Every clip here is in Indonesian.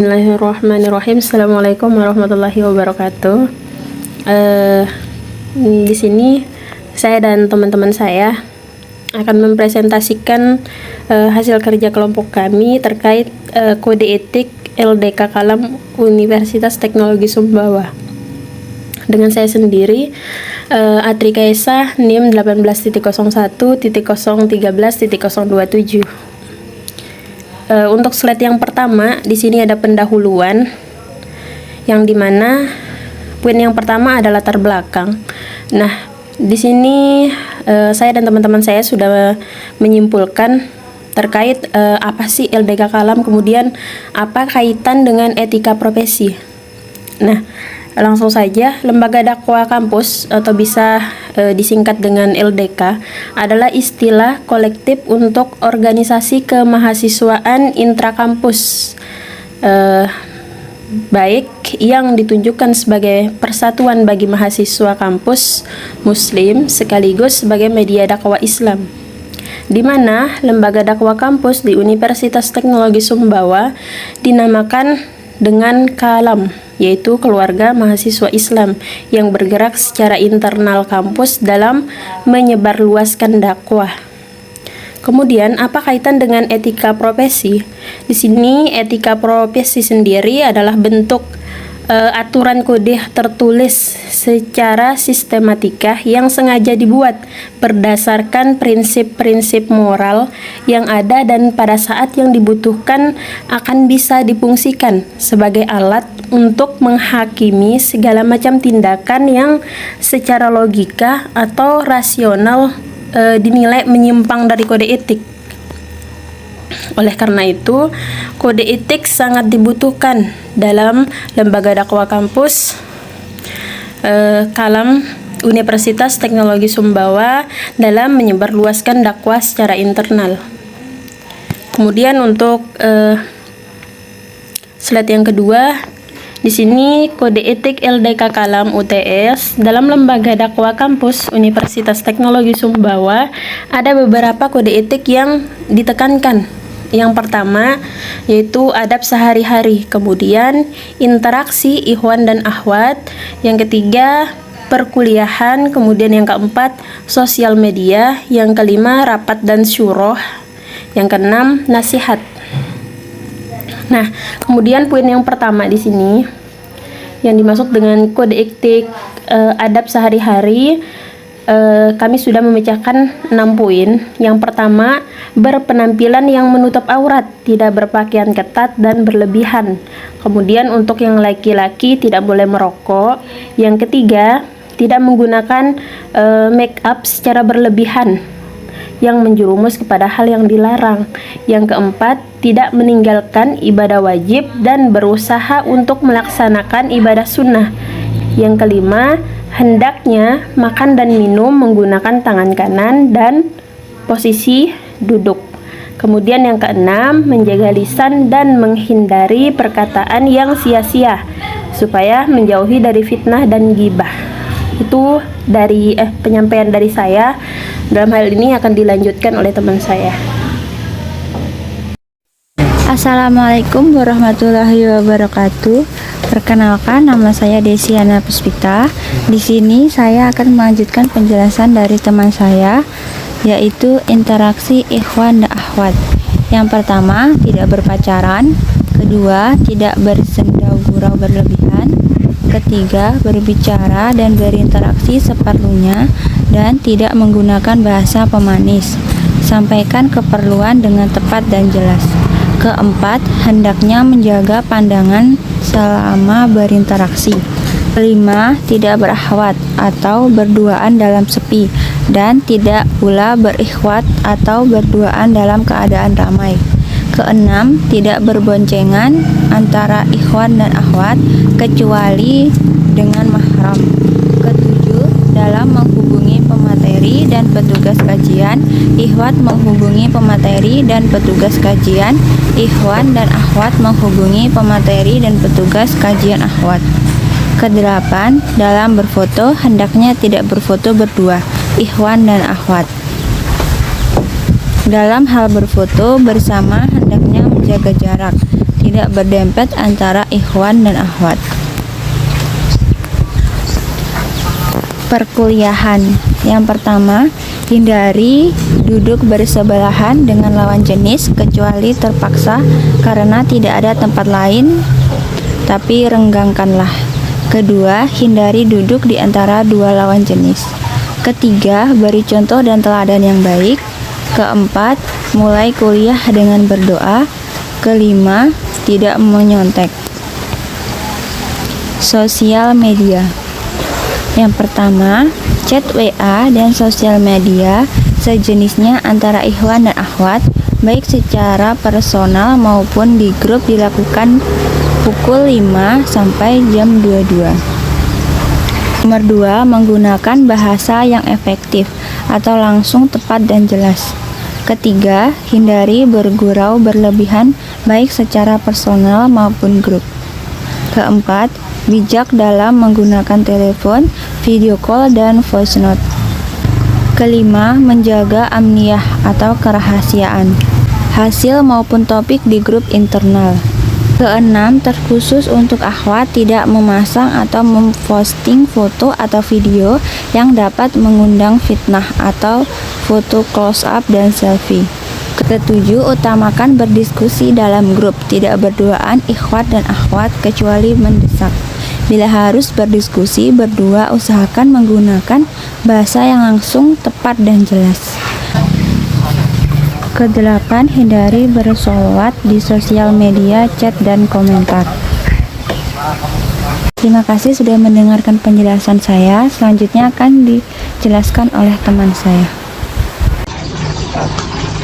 Bismillahirrahmanirrahim. Assalamualaikum warahmatullahi wabarakatuh. Di sini saya dan teman-teman saya akan mempresentasikan hasil kerja kelompok kami terkait kode etik LDK Kalam Universitas Teknologi Sumbawa. Dengan saya sendiri, Atri Kaisa, NIM 18.01.013.027. Untuk slide yang pertama, di sini ada pendahuluan, yang dimana poin yang pertama adalah latar belakang. Nah, di sini saya dan teman-teman saya sudah menyimpulkan terkait apa sih LDK Kalam, kemudian apa kaitan dengan etika profesi. Nah, langsung saja, lembaga dakwah kampus atau bisa disingkat dengan LDK adalah istilah kolektif untuk organisasi kemahasiswaan intrakampus, baik yang ditunjukkan sebagai persatuan bagi mahasiswa kampus muslim sekaligus sebagai media dakwah Islam, di mana lembaga dakwah kampus di Universitas Teknologi Sumbawa dinamakan dengan Kalam, yaitu keluarga mahasiswa Islam yang bergerak secara internal kampus dalam menyebarluaskan dakwah. Kemudian, apa kaitan dengan etika profesi? Di sini etika profesi sendiri adalah bentuk aturan kode tertulis secara sistematika yang sengaja dibuat berdasarkan prinsip-prinsip moral yang ada dan pada saat yang dibutuhkan akan bisa difungsikan sebagai alat untuk menghakimi segala macam tindakan yang secara logika atau rasional dinilai menyimpang dari kode etik. Oleh karena itu, kode etik sangat dibutuhkan dalam lembaga dakwah kampus Kalam Universitas Teknologi Sumbawa dalam menyebarluaskan dakwah secara internal. Kemudian untuk slide yang kedua, di sini kode etik LDK Kalam UTS dalam lembaga dakwah kampus Universitas Teknologi Sumbawa ada beberapa kode etik yang ditekankan. Yang pertama yaitu adab sehari-hari, kemudian interaksi ikhwan dan akhwat, yang ketiga perkuliahan, kemudian yang keempat sosial media, yang kelima rapat dan syuroh, yang keenam nasihat. Nah, kemudian poin yang pertama di sini yang dimaksud dengan kode etik adab sehari-hari, kami sudah memecahkan 6 poin. Yang pertama, berpenampilan yang menutup aurat, tidak berpakaian ketat dan berlebihan. Kemudian untuk yang laki-laki tidak boleh merokok. Yang ketiga, tidak menggunakan make up secara berlebihan yang menjerumus kepada hal yang dilarang. Yang keempat, tidak meninggalkan ibadah wajib dan berusaha untuk melaksanakan ibadah sunnah. Yang kelima, hendaknya makan dan minum menggunakan tangan kanan dan posisi duduk. Kemudian yang keenam, menjaga lisan dan menghindari perkataan yang sia-sia supaya menjauhi dari fitnah dan ghibah. Itu dari penyampaian dari saya. Dalam hal ini akan dilanjutkan oleh teman saya. Assalamualaikum warahmatullahi wabarakatuh. Perkenalkan, nama saya Desiana Puspita. Di sini saya akan melanjutkan penjelasan dari teman saya, yaitu interaksi ikhwan dan akhwat. Yang pertama, tidak berpacaran. Kedua, tidak bersenda gurau berlebihan. Ketiga, berbicara dan berinteraksi seperlunya dan tidak menggunakan bahasa pemanis. Sampaikan keperluan dengan tepat dan jelas. Keempat, hendaknya menjaga pandangan selama berinteraksi. Kelima, tidak berakhwat atau berduaan dalam sepi, dan tidak pula berikhwat atau berduaan dalam keadaan ramai. Keenam, tidak berboncengan antara ikhwan dan akhwat kecuali dengan mahram. Ketujuh, dalam menghubungi pemateri dan petugas kajian, ikhwat menghubungi pemateri dan petugas kajian, ikhwan dan akhwat menghubungi pemateri dan petugas kajian akhwat. Kedelapan, dalam berfoto hendaknya tidak berfoto berdua, ikhwan dan akhwat. Dalam hal berfoto bersama hendaknya menjaga jarak. tidak berdempet antara ikhwan dan akhwat. Perkuliahan. Yang pertama, hindari duduk bersebelahan dengan lawan jenis kecuali terpaksa karena tidak ada tempat lain, tapi renggangkanlah. Kedua, hindari duduk di antara dua lawan jenis. Ketiga, beri contoh dan teladan yang baik. Keempat, mulai kuliah dengan berdoa. Kelima, tidak menyontek. Sosial media. Yang pertama, chat WA dan sosial media sejenisnya antara ikhwan dan akhwat, baik secara personal maupun di grup, dilakukan pukul 5 sampai jam 22. Nomor 2, menggunakan bahasa yang efektif atau langsung, tepat, dan jelas. Ketiga, hindari bergurau berlebihan baik secara personal maupun grup. Keempat, bijak dalam menggunakan telepon, video call, dan voice note. Kelima, menjaga amniyah atau kerahasiaan hasil maupun topik di grup internal. Keenam, terkhusus untuk akhwat, tidak memasang atau memposting foto atau video yang dapat mengundang fitnah atau foto close up dan selfie. Ketujuh, utamakan berdiskusi dalam grup, tidak berduaan ikhwat dan akhwat kecuali mendesak. Bila harus berdiskusi berdua, usahakan menggunakan bahasa yang langsung, tepat, dan jelas. Kedelapan, hindari bersolawat di sosial media, chat, dan komentar. Terima kasih sudah mendengarkan penjelasan saya. Selanjutnya akan dijelaskan oleh teman saya.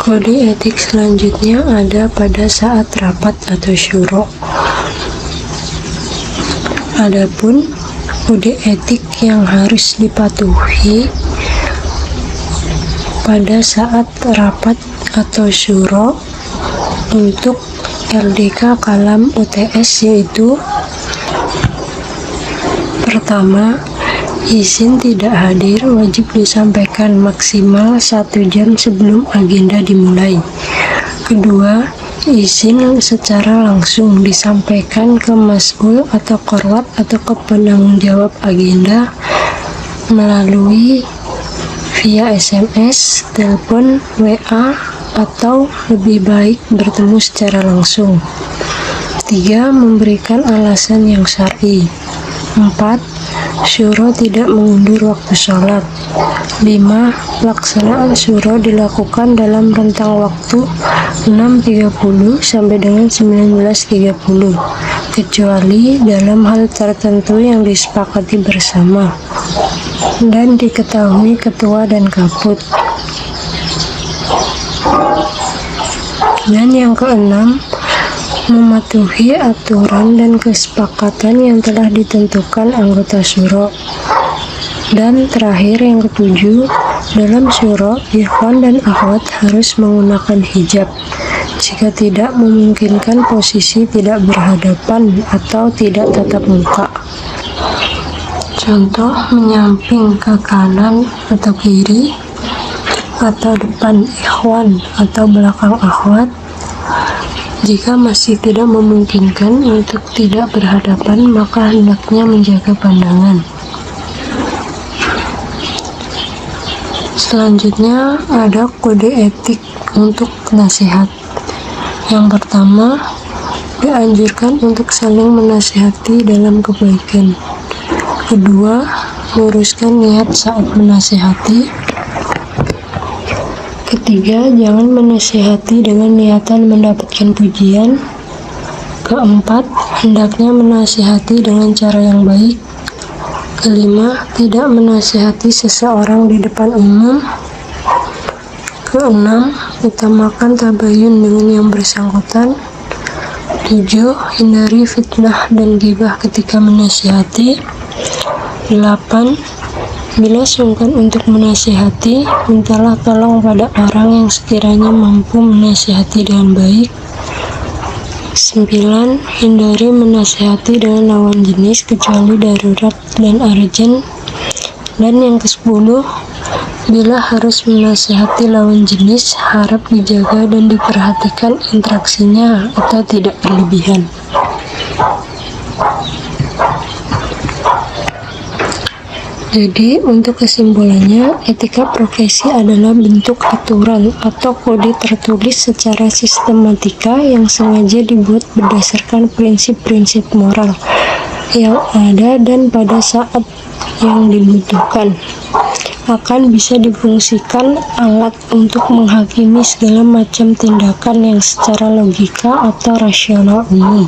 Kode etik selanjutnya ada pada saat rapat atau syuro. Adapun kode etik yang harus dipatuhi pada saat rapat atau syuro untuk LDK Kalam UTS yaitu: pertama, izin tidak hadir wajib disampaikan maksimal 1 jam sebelum agenda dimulai. Kedua, izin secara langsung disampaikan ke mas'ul atau korwat atau ke penanggung jawab agenda melalui via SMS, telepon, WA, atau lebih baik bertemu secara langsung. 3. Memberikan alasan yang syar'i. 4. Syuro tidak mengundur waktu sholat. 5. Pelaksanaan syuro dilakukan dalam rentang waktu 6.30 sampai dengan 19.30 kecuali dalam hal tertentu yang disepakati bersama dan diketahui ketua dan kaput. Dan yang keenam, mematuhi aturan dan kesepakatan yang telah ditentukan anggota syuro. Dan terakhir, yang ketujuh, dalam syuro, ikhwan dan akhwat harus menggunakan hijab. Jika tidak memungkinkan, posisi tidak berhadapan atau tidak tatap muka. Contoh, menyamping ke kanan atau kiri, atau depan ikhwan atau belakang akhwat. Jika masih tidak memungkinkan untuk tidak berhadapan, maka hendaknya menjaga pandangan. Selanjutnya ada kode etik untuk nasihat. Yang pertama, dianjurkan untuk saling menasihati dalam kebaikan. Kedua, luruskan niat saat menasihati. Ketiga, jangan menasihati dengan niatan mendapatkan pujian. Keempat, hendaknya menasihati dengan cara yang baik. Kelima, tidak menasihati seseorang di depan umum. Keenam, utamakan tabayun dengan yang bersangkutan. 7. Hindari fitnah dan ghibah ketika menasihati. 8. Bila sungkan untuk menasihati, mintalah tolong pada orang yang sekiranya mampu menasihati dengan baik. 9. Hindari menasihati dengan lawan jenis kecuali darurat dan urgent. Dan yang ke-10, Bila harus menasihati lawan jenis, harap dijaga dan diperhatikan interaksinya atau tidak berlebihan. Jadi, untuk kesimpulannya, etika profesi adalah bentuk aturan atau kode tertulis secara sistematika yang sengaja dibuat berdasarkan prinsip-prinsip moral yang ada dan pada saat yang dibutuhkan akan bisa difungsikan alat untuk menghakimi segala macam tindakan yang secara logika atau rasional umum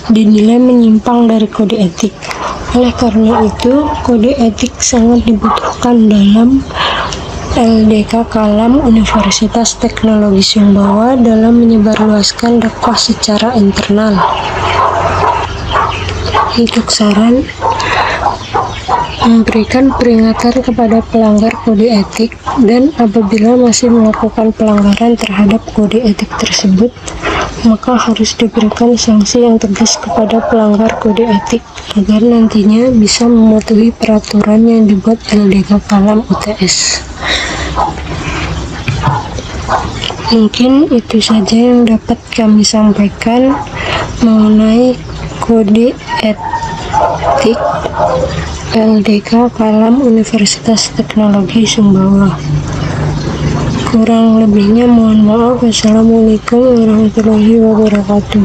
dinilai menyimpang dari kode etik. Oleh karena itu, kode etik sangat dibutuhkan dalam LDK Kalam Universitas Teknologi Sumbawa dalam menyebarluaskan dakwah secara internal. Untuk saran, memberikan peringatan kepada pelanggar kode etik, dan apabila masih melakukan pelanggaran terhadap kode etik tersebut, maka harus diberikan sanksi yang tegas kepada pelanggar kode etik agar nantinya bisa mematuhi peraturan yang dibuat LDK Kalam UTS. Mungkin itu saja yang dapat kami sampaikan mengenai kode etik LDK Kalam Universitas Teknologi Sumbawa. Kurang lebihnya mohon maaf. Wassalamualaikum warahmatullahi wabarakatuh.